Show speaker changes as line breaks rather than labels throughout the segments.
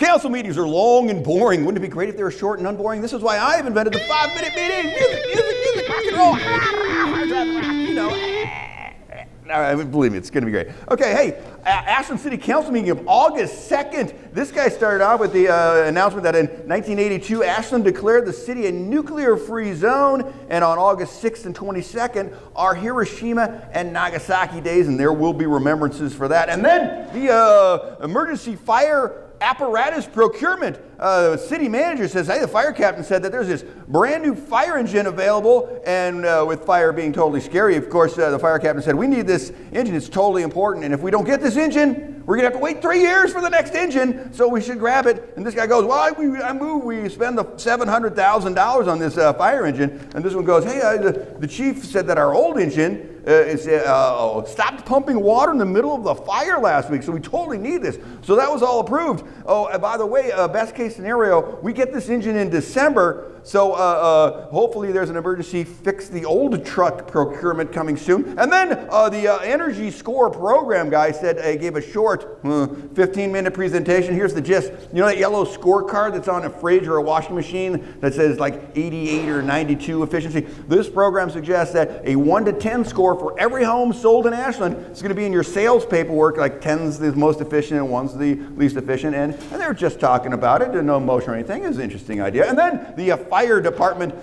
Council meetings are long and boring. Wouldn't it be great if they were short and unboring? This is why I've invented the 5-minute meeting. Music, rock and roll. You know, believe me, it's going to be great. Okay, hey, Ashland City Council meeting of August 2nd. This guy started off with the announcement that in 1982, Ashland declared the city a nuclear-free zone, and on August 6th and 22nd are Hiroshima and Nagasaki days, and there will be remembrances for that. And then the emergency fire apparatus procurement. City manager says, hey, the fire captain said that there's this brand new fire engine available, and with fire being totally scary, of course, the fire captain said, we need this engine, it's totally important, and if we don't get this engine, we're gonna have to wait 3 years for the next engine, so we should grab it. And this guy goes, well, we spend the $700,000 on this fire engine, and this one goes, hey, the chief said that our old engine stopped pumping water in the middle of the fire last week, so we totally need this. So that was all approved. Oh, by the way, best case scenario, we get this engine in December, so hopefully there's an emergency fix the old truck procurement coming soon. And then the Energy Score program guy said, gave a short 15-minute presentation. Here's the gist. You know that yellow scorecard that's on a fridge or a washing machine that says like 88 or 92 efficiency? This program suggests that a 1 to 10 score for every home sold in Ashland is going to be in your sales paperwork, like 10's the most efficient and 1's the least efficient. And they're just talking about it, no motion or anything. It was an interesting idea. And then the fire department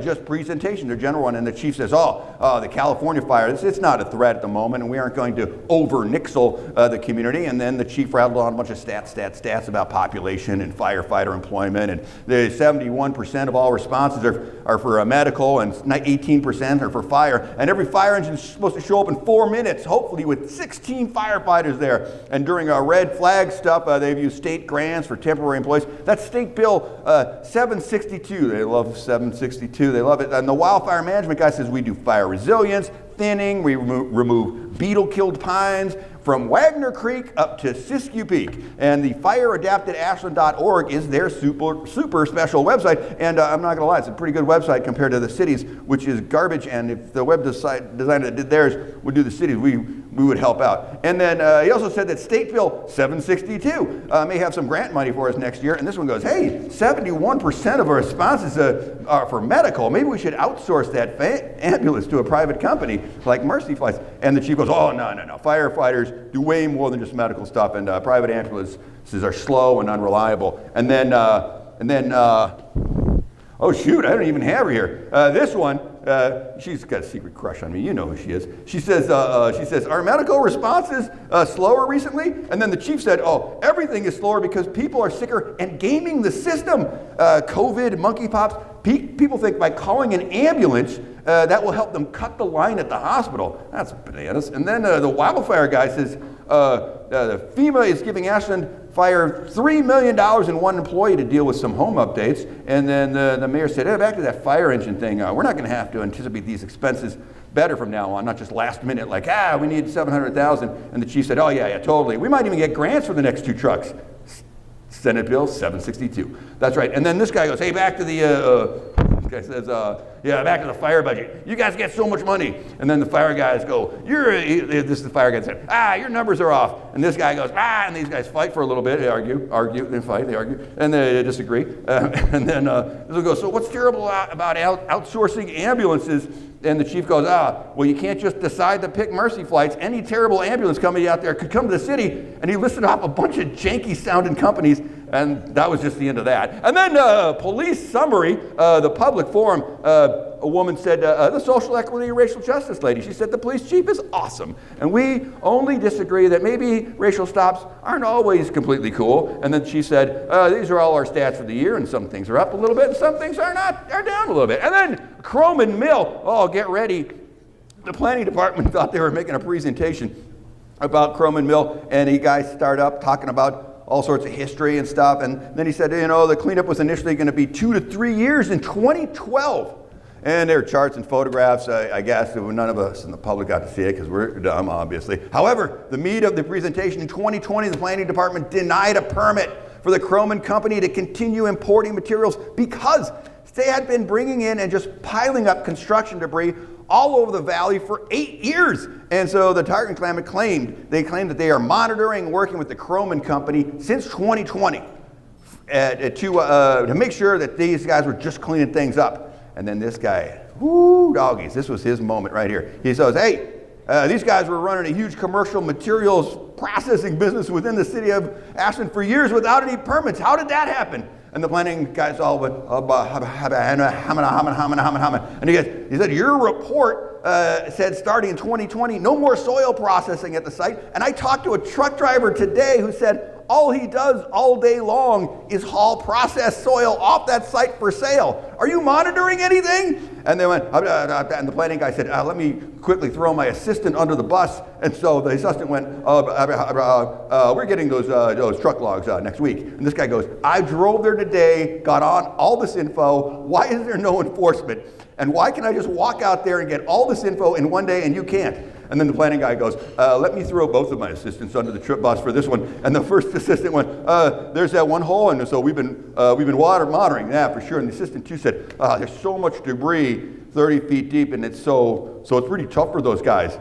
just presentation, their general one, and the chief says, the California fire, it's not a threat at the moment, and we aren't going to over-nixle the community. And then the chief rattled on a bunch of stats about population and firefighter employment, and the 71% of all responses are for medical, and 18% are for fire, and every fire engine is supposed to show up in 4 minutes, hopefully with 16 firefighters there. And during red flag stuff, they've used state grants for temporary employees. That's State Bill 762. They love 762. They love it. And the wildfire management guy says we do fire resilience, thinning, we remove beetle-killed pines from Wagner Creek up to Siskiyou Peak. And the fireadaptedashland.org is their super special website. And I'm not going to lie, it's a pretty good website compared to the cities, which is garbage. And if the web designer that did theirs would do the cities, we would help out. And then he also said that State Bill 762 may have some grant money for us next year. And this one goes, hey, 71% of our responses are for medical. Maybe we should outsource that ambulance to a private company like Mercy Flights. And the chief goes, oh, no. Firefighters do way more than just medical stuff, and private ambulances are slow and unreliable. And then, oh shoot, I don't even have her here. This one, she's got a secret crush on me. You know who she is. She says, are medical responses slower recently? And then the chief said, oh, everything is slower because people are sicker and gaming the system. COVID, monkeypox. People think by calling an ambulance, that will help them cut the line at the hospital. That's bananas. And then the wildfire guy says, the FEMA is giving Ashland Fire $3 million and one employee to deal with some home updates. And then the mayor said, hey, back to that fire engine thing, we're not going to have to anticipate these expenses better from now on, not just last minute, like, we need $700,000. And the chief said, oh, yeah, totally. We might even get grants for the next 2 trucks. Senate Bill 762. That's right. And then this guy goes, hey, back to the, this guy says, back to the fire budget. You guys get so much money. And then the fire guys go, this is the fire guy said, your numbers are off. And this guy goes, and these guys fight for a little bit. They argue, they fight, they argue, and they disagree. And then this will go, so what's terrible about outsourcing ambulances? And the chief goes, well, you can't just decide to pick Mercy Flights. Any terrible ambulance company out there could come to the city. And he listed off a bunch of janky sounding companies, and that was just the end of that. And then police summary, the public forum, a woman said, the social equity and racial justice lady, she said the police chief is awesome. And we only disagree that maybe racial stops aren't always completely cool. And then she said, these are all our stats for the year, and some things are up a little bit, and some things are down a little bit. And then Croman Mill, get ready. The planning department thought they were making a presentation about Croman Mill, and you guys start up talking about all sorts of history and stuff. And then he said, the cleanup was initially going to be 2 to 3 years in 2012. And there are charts and photographs, I guess. None of us in the public got to see it because we're dumb, obviously. However, the meat of the presentation in 2020, the planning department denied a permit for the Croman company to continue importing materials because they had been bringing in and just piling up construction debris all over the valley for 8 years. And so the Target Climate claimed that they are monitoring and working with the Croman company since 2020. to make sure that these guys were just cleaning things up. And then this guy, whoo, doggies, this was his moment right here. He says, hey, these guys were running a huge commercial materials processing business within the city of Ashland for years without any permits. How did that happen? And the planning guys all went, and he said, your report said starting in 2020, no more soil processing at the site. And I talked to a truck driver today who said all he does all day long is haul processed soil off that site for sale. Are you monitoring anything? And they went, and the planning guy said, let me quickly throw my assistant under the bus. And so the assistant went, we're getting those truck logs next week. And this guy goes, I drove there today, got on all this info. Why is there no enforcement? And why can I just walk out there and get all this info in one day and you can't? And then the planning guy goes, let me throw both of my assistants under the trip bus for this one. And the first assistant went, there's that one hole, and so we've been water monitoring that for sure. And the assistant two said, there's so much debris 30 feet deep, and it's it's really tough for those guys.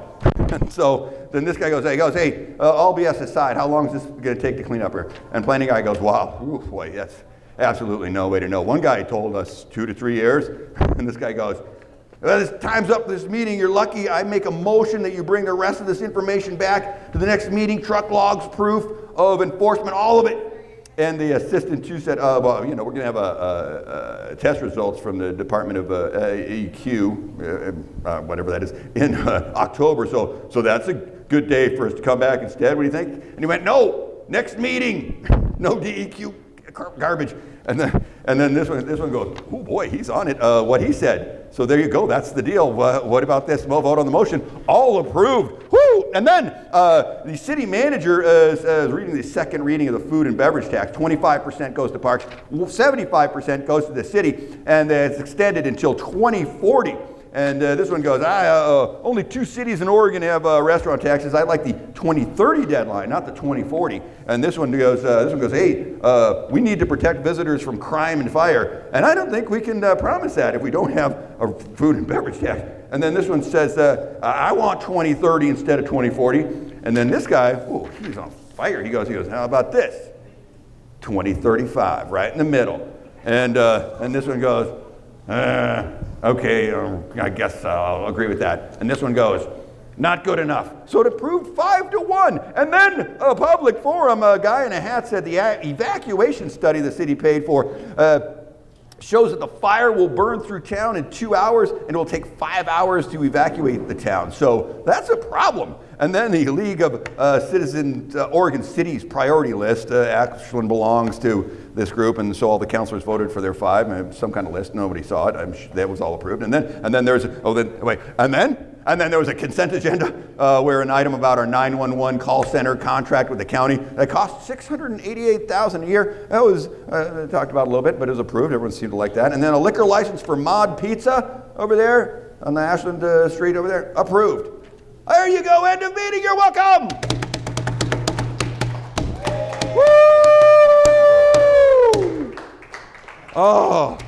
And so then this guy goes, hey, all BS aside, how long is this going to take to clean up here? And planning guy goes, wow, oof, boy, that's absolutely no way to know. One guy told us 2 to 3 years, and this guy goes, well, time's up this meeting. You're lucky. I make a motion that you bring the rest of this information back to the next meeting. Truck logs, proof of enforcement, all of it. And the assistant too said, well, we're going to have test results from the Department of EQ, whatever that is, in October. So that's a good day for us to come back instead. What do you think? And he went, no, next meeting, no DEQ garbage. And then this one goes, oh boy, he's on it. What he said. So there you go. That's the deal. What about this? We'll vote on the motion. All approved. Woo! And then the city manager is reading the second reading of the food and beverage tax. 25% goes to parks, 75% goes to the city, and it's extended until 2040. And this one goes, only 2 cities in Oregon have restaurant taxes. I like the 2030 deadline, not the 2040. And this one goes, hey, we need to protect visitors from crime and fire. And I don't think we can promise that if we don't have a food and beverage tax. And then this one says, I want 2030 instead of 2040. And then this guy, he's on fire. He goes, how about this? 2035, right in the middle. And this one goes, okay, I guess I'll agree with that. And this one goes, not good enough. So it approved 5-1. And then a public forum, a guy in a hat said the evacuation study the city paid for shows that the fire will burn through town in 2 hours and it will take 5 hours to evacuate the town. So that's a problem. And then the League of Citizens Oregon Cities priority list, Ashland belongs to this group, and so all the councilors voted for their 5, some kind of list. Nobody saw it. I'm sure that was all approved. And then there's and then there was a consent agenda where an item about our 911 call center contract with the county that cost $688,000 a year. That was talked about a little bit, but it was approved. Everyone seemed to like that. And then a liquor license for Mod Pizza over there on the Ashland Street over there, approved. There you go, end of meeting, you're welcome. Woo! Oh.